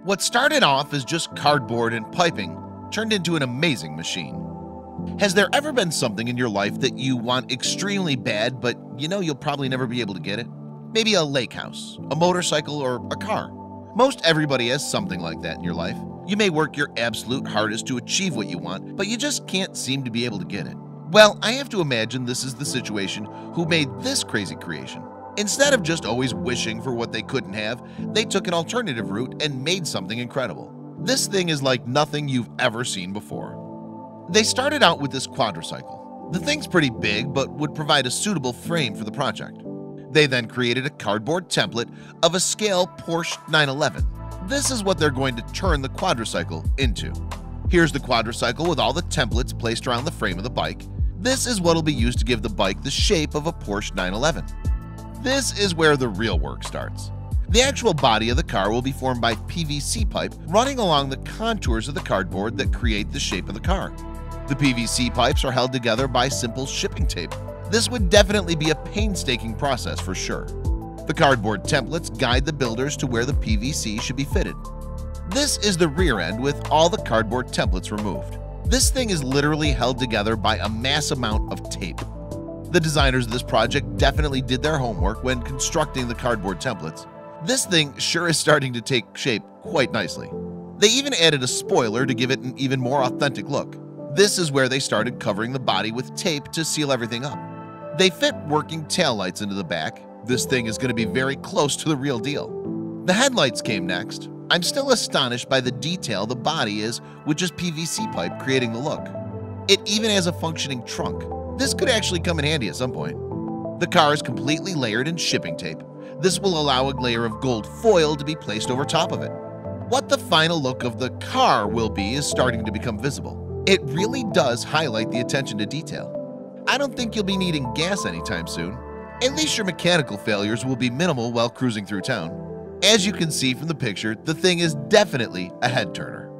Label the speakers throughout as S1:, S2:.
S1: What started off as just cardboard and piping turned into an amazing machine. Has there ever been something in your life that you want extremely bad, but you know you'll probably never be able to get it? Maybe a lake house, a motorcycle, or a car. Most everybody has something like that in your life. You may work your absolute hardest to achieve what you want, but you just can't seem to be able to get it. Well, I have to imagine this is the situation who made this crazy creation. Instead of just always wishing for what they couldn't have, they took an alternative route and made something incredible. This thing is like nothing you've ever seen before. They started out with this quadricycle. The thing's pretty big, but would provide a suitable frame for the project. They then created a cardboard template of a scale Porsche 911. This is what they're going to turn the quadricycle into. Here's the quadricycle with all the templates placed around the frame of the bike. This is what will be used to give the bike the shape of a Porsche 911. This is where the real work starts. The actual body of the car will be formed by PVC pipe running along the contours of the cardboard that create the shape of the car. The PVC pipes are held together by simple shipping tape. This would definitely be a painstaking process for sure. The cardboard templates guide the builders to where the PVC should be fitted. This is the rear end with all the cardboard templates removed. This thing is literally held together by a mass amount of tape. The designers of this project definitely did their homework when constructing the cardboard templates. This thing sure is starting to take shape quite nicely. They even added a spoiler to give it an even more authentic look. This is where they started covering the body with tape to seal everything up. They fit working taillights into the back. This thing is going to be very close to the real deal. The headlights came next. I'm still astonished by the detail the body is with just PVC pipe creating the look. It even has a functioning trunk. This could actually come in handy at some point. The car is completely layered in shipping tape. This will allow a layer of gold foil to be placed over top of it. What the final look of the car will be is starting to become visible. It really does highlight the attention to detail. I don't think you'll be needing gas anytime soon. At least your mechanical failures will be minimal while cruising through town. As you can see from the picture, the thing is definitely a head turner.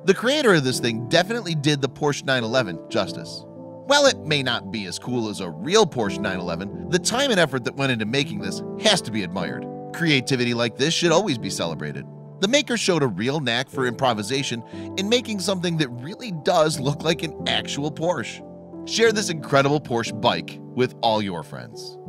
S1: The creator of this thing definitely did the Porsche 911 justice. While it may not be as cool as a real Porsche 911, the time and effort that went into making this has to be admired. Creativity like this should always be celebrated. The maker showed a real knack for improvisation in making something that really does look like an actual Porsche. Share this incredible Porsche bike with all your friends.